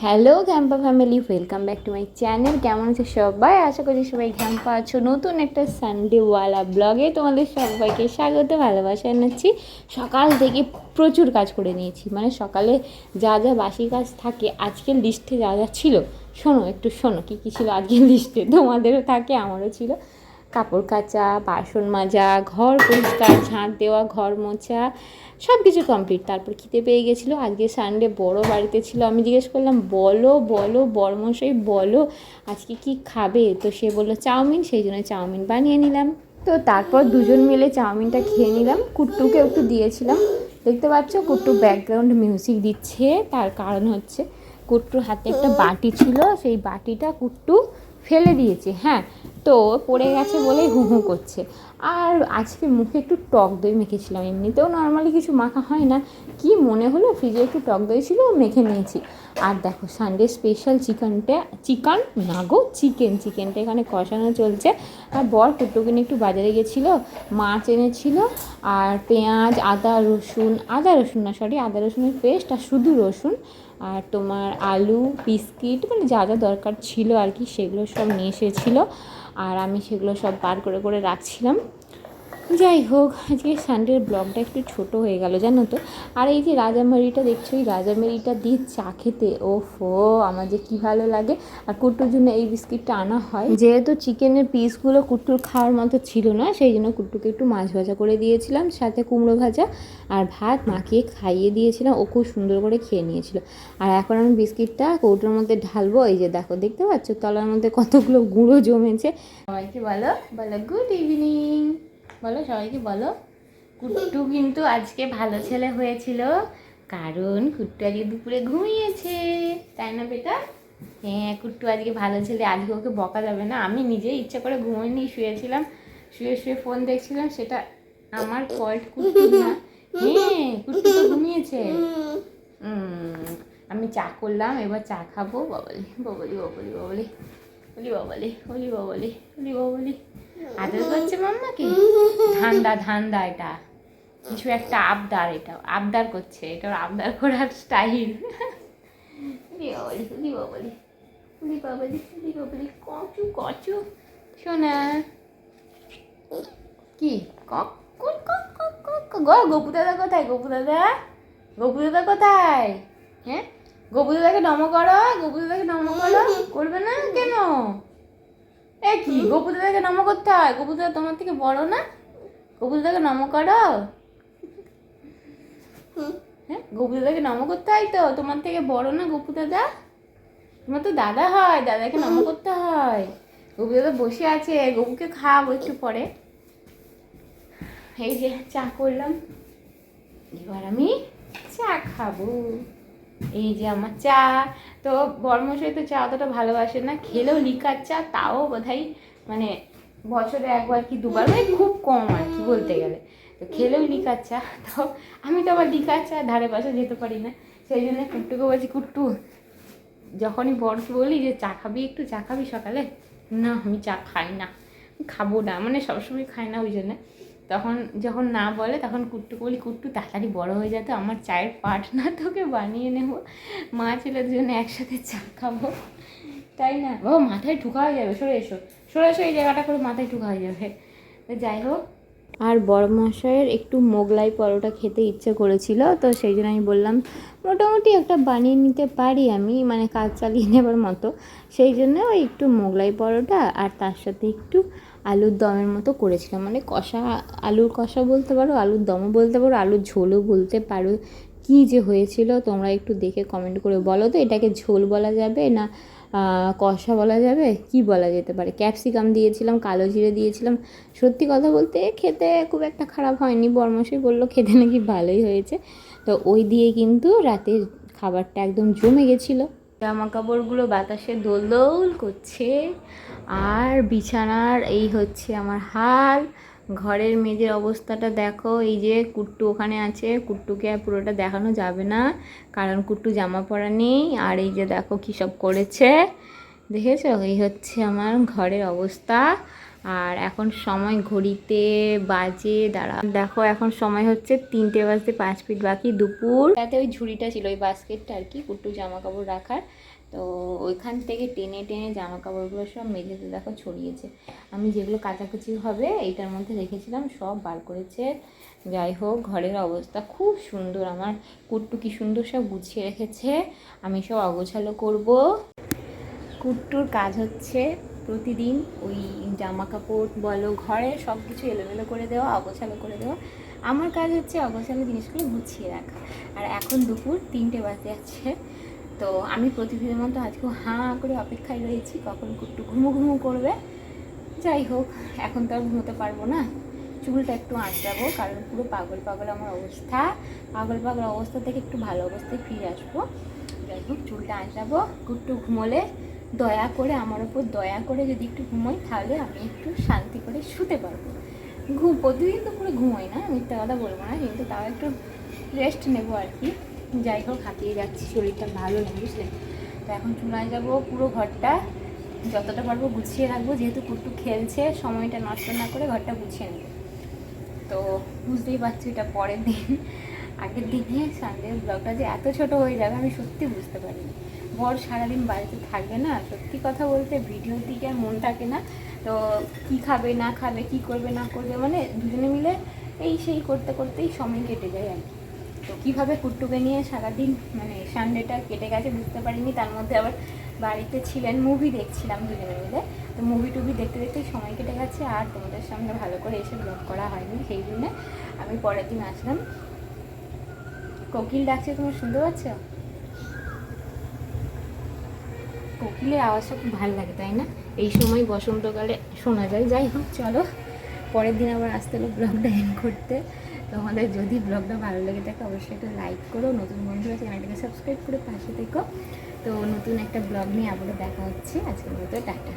Hello Campa family, welcome back to my channel. কেমন আছে সবাই? আশা করি সবাই ক্যাম্পা আছো। নতুন একটা সানডেওয়ালা ব্লগে তোমাদের সবাইকে স্বাগত, ভালোবাসা জানাচ্ছি। সকাল থেকে প্রচুর কাজ করে নিয়েছি, মানে সকালে যা যা বাসি কাজ থাকে আজকের লিস্টে যা যা ছিল, শোনো কী কী ছিল আজকের লিস্টে। তোমাদেরও থাকে, আমারও ছিল। কাপড় কাচা, বাসন মাজা, ঘর পরিষ্কার, ঝাঁট দেওয়া, ঘর মোছা, সব কিছু কমপ্লিট। তারপর খিদে পেয়ে গেছিলো, আজকে সানডে, বড় বাড়িতে ছিল। আমি জিজ্ঞেস করলাম বলো বড়মশাই বলো আজকে কি খাবে, তো সে বললো চাউমিন, সেই জন্য চাউমিন বানিয়ে নিলাম। তো তারপর দুজন মিলে চাউমিনটা খেয়ে নিলাম। কুট্টুকে একটু দিয়েছিলাম, দেখতে পাচ্ছ কুট্টু ব্যাকগ্রাউন্ড মিউজিক দিচ্ছে। তার কারণ হচ্ছে কুট্টুর হাতে একটা বাটি ছিল, সেই বাটিটা কুট্টু ফেলে দিয়েছে। হ্যাঁ, তো পড়ে গেছে বলেই হু হু করছে। আর আজকে মুখে একটু টক দই মেখেছিলাম, এমনিতেও নর্মালি কিছু মাখা হয় না, কি মনে হলো ফ্রিজে একটু টক দই ছিল, মেখে নিয়েছি। আর দেখো সানডে স্পেশাল চিকেনটা এখানে কষানো চলছে। আর বর কুট্টুকে নিয়ে একটু বাজারে গেছিলো, মাছ এনেছিল। আর পেঁয়াজ, আদা রসুনের পেস্ট, আর শুধু রসুন, আর তোমার আলু, বিস্কিট, মানে যা যা দরকার ছিল আর কি, সেগুলো সব নিয়ে এসেছিলো। আর আমি সেগুলো সব বার করে করে রাখছিলাম। যাই হোক, আজকে সানডের ব্লগটা একটু ছোট হয়ে গেল জানো তো। আর এই যে রাজামারিটা দেখছো, এই রাজামারিটা দিয়ে চা খেতে ওফো আমার যে কী ভালো লাগে। আর কুট্টুর জন্য এই বিস্কিটটা আনা হয়, যেহেতু চিকেনের পিসগুলো কুট্টুর খাওয়ার মতো ছিল না, সেই জন্য কুট্টুকে একটু মাছ ভাজা করে দিয়েছিলাম, সাথে কুমড়ো ভাজা আর ভাত মাখিয়ে খাইয়ে দিয়েছিলাম। ও খুব সুন্দর করে খেয়ে নিয়েছিল। আর এখন আমি বিস্কিটটা কৌটোর মধ্যে ঢালবো। এই যে দেখো, দেখতে পাচ্ছ তলার মধ্যে কতগুলো গুঁড়ো জমেছে। সবাইকে বলো গুড ইভিনিং, বলো সবাইকে বলো। কুট্টু কিন্তু আজকে ভালো ছেলে হয়েছিল, কারণ কুট্টু আজকে দুপুরে ঘুমিয়েছে, তাই না বেটা? হ্যাঁ, কুট্টু আজকে ভালো ছেলে, আজকে ওকে বকা যাবে না। আমি নিজেই ইচ্ছা করে ঘুমোইনি, শুয়েছিলাম, শুয়ে ফোন দেখছিলাম, সেটা আমার ফল্ট, কুট্টু না। হ্যাঁ, কুট্টু তো ঘুমিয়েছে। আমি চা করলাম, এবার চা খাবো। বাবালি আদর করছে মাম্মাকে। ধান্দা এটা কিছু একটা আবদার, এটা আবদার করছে, এটা আবদার করার স্টাইল। কচু শোনা কি গপু দাদা কোথায়? গপু দাদা কোথায়? হ্যাঁ, গপু দাদাকে নম করো, করবে না কেন? এ কি, গপু দাদাকে নম করতে হয়? গপু দাদা তোমার থেকে বড় না? গপু দাদাকে নম করো। হ্যাঁ, গপু দাদাকে নম করতে হয় তো, তোমার থেকে বড় না গপু দাদা? তোমার তো দাদা হয়, দাদাকে নম করতে হয়। গপু দাদা বসে আছে, গপুকে খাওয়াবো একটু পরে। এই যে চা করলাম, এবার আমি চা খাবো। এই যে আমার চা। তো বর্মশাই তো চা অতটা ভালোবাসে না, খেলেও লিকার চা, তাও বোধহয় মানে বছরে একবার কি দুবার, মানে খুব কম আর কি বলতে গেলে। তো খেলেও লিকার চা, তো আমি তো আবার লিকার চা ধারে পাশে যেতে পারি না। সেই জন্য কুট্টুকে বলছি, কুট্টু যখনই বরকে বলি যে চা খাবি, একটু চা খাবি সকালে, না আমি চা খাই না, খাবো না, মানে সবসময় খাই না, ওই জন্য তখন যখন না বলে তখন কুট্টুকে বলি, কুট্টু তাড়াতাড়ি বড়ো হয়ে যেত, আমার চায়ের পার্টনার তোকে বানিয়ে নেবো, মা ছেলের জন্য একসাথে চা খাবো, তাই না? বাবা মাথায় ঠুকা হয়ে যাবে, সরে এসো এই জায়গাটা করে মাথায় ঠুকা হয়ে যাবে। তো যাই হোক, আর বড়মশাইয়ের একটু মোগলাই পরোটা খেতে ইচ্ছে করেছিল, তো সেই জন্য আমি বললাম মোটামুটি একটা বানিয়ে নিতে পারি আমি, মানে কাজ চালিয়ে নেবার মতো। সেই জন্য ওই একটু মোগলাই পরোটা আর তার সাথে একটু আলুর দমের মতো করেছিলাম, মানে কষা, আলুর কষা বলতে পারো, আলুর দমও বলতে পারো, আলুর ঝোলও বলতে পারো। কী যে হয়েছিল তোমরা একটু দেখে কমেন্ট করে বলো তো, এটাকে ঝোল বলা যাবে না কষা বলা যাবে, কি বলা যেতে পারে? ক্যাপসিকাম দিয়েছিলাম, কালো জিরে দিয়েছিলাম। সত্যি কথা বলতে খেতে খুব একটা খারাপ হয়নি, বরমশাই বললো খেতে নাকি ভালোই হয়েছে। তো ওই দিয়ে কিন্তু রাতের খাবারটা একদম জমে গেছিলো। জামা কাপড়গুলো বাতাসে দোল করছে, আর বিছানার এই হচ্ছে আমার হাল। ঘরের মেঝের অবস্থাটা দেখো, এই যে কুট্টু ওখানে আছে, কুট্টুকে আর পুরোটা দেখানো যাবে না কারণ কুট্টু জামা পরা নেই। আর এই যে দেখো কী সব করেছে, দেখেছো? এই হচ্ছে আমার ঘরের অবস্থা। আর এখন সময় ঘড়িতে বাজে দেখো এখন সময় হচ্ছে 3টে বাজতে 5 মিনিট বাকি দুপুর। তাতে ওই ঝুড়িটা ছিল, ওই বাস্কেটটা আর কি, কুট্টু জামা কাপড় রাখার, তো ওইখান থেকে টেনে টেনে জামা কাপড়গুলো সব মেঝেতে দেখো ছড়িয়েছে। আমি যেগুলো কাচাকুচি হবে এইটার মধ্যে রেখেছিলাম সব বার করেছে। যাই হোক, ঘরের অবস্থা খুব সুন্দর, আমার কুট্টু কি সুন্দর সব গুছিয়ে রেখেছে, আমি সব অগোছালো করব। কুট্টুর কাজ হচ্ছে প্রতিদিন ওই জামা কাপড় বলো, ঘরের সব কিছু এলোমেলো করে দেওয়া, অগোছালো করে দেওয়া। আমার কাজ হচ্ছে অগোছালো জিনিসগুলো গুছিয়ে রাখা। আর এখন দুপুর 3টে বাজে যাচ্ছে, তো আমি প্রতিদিনের মতো আজকেও হাঁ করে অপেক্ষায় রয়েছি কখন কুট্টু ঘুমো ঘুমো করবে। যাই হোক, এখন তো আর ঘুমোতে পারবো না, চুলটা একটু আঁচড়াবো, কারণ পুরো পাগল পাগল আমার অবস্থা। পাগল পাগল অবস্থা থেকে একটু ভালো অবস্থায় ফিরে আসবো। যাই হোক, চুলটা আঁচড়াবো, কুট্টু ঘুমোলে দয়া করে আমার ওপর দয়া করে যদি একটু ঘুমোই, তাহলে আমি একটু শান্তি করে শুতে পারবো। প্রতিদিন তো পুরো ঘুমোই না, মিথ্যা কথা বলবো না, কিন্তু তাও একটু রেস্ট নেবো আর কি। যাই হোক, হাঁপিয়ে যাচ্ছি, শরীরটা ভালো নেই বুঝলে। তো এখন চুলায় যাবো, পুরো ঘরটা যতটা পারবো গুছিয়ে রাখবো, যেহেতু কুট্টু খেলছে, সময়টা নষ্ট না করে ঘরটা গুছিয়ে নেবো। তো বুঝতেই পারছি এটা পরের দিন। আগের দিনে সানডের ব্লগটা যে এত ছোট হয়ে যাবে আমি সত্যি বুঝতে পারিনি। বর সারাদিন বাড়িতে থাকবে না, সত্যি কথা বলতে ভিডিওর দিকে আর মন থাকে না। তো কি খাবে না খাবে, কি করবে না করবে, মানে দুজনে মিলে এই সেই করতে করতেই সময় কেটে যায় আর কি। তো কীভাবে কুট্টুকে নিয়ে সারাদিন মানে সানডেটা কেটে গেছে বুঝতে পারিনি। তার মধ্যে আবার বাড়িতে ছিলেন, মুভি দেখছিলাম দুজনে মিলে, তো মুভি টুভি দেখতে দেখতেই সময় কেটে গেছে, আর তোমাদের সামনে ভালো করে এসে ব্লগ করা হয়নি। সেই জন্যে আমি পরের দিন আসলাম। কোকিল ডাকছে, তোমরা শুনতে পাচ্ছ? কোকিলের আওয়াজটা খুব ভালো লাগে তাই না? এই সময় বসন্তকালে শোনা যায়। যাই হোক, চলো পরের দিন আবার আসতে হলো ব্লগটা এন্ড করতে। তোমাদের যদি ব্লগটা ভালো লেগে থাকে অবশ্যই একটা লাইক করো, নতুন বন্ধুরা চ্যানেলটাকে সাবস্ক্রাইব করে পাশে থেকো। তো নতুন একটা ব্লগ নিয়ে আবারও দেখা হচ্ছে, আজকের মতো টাটা।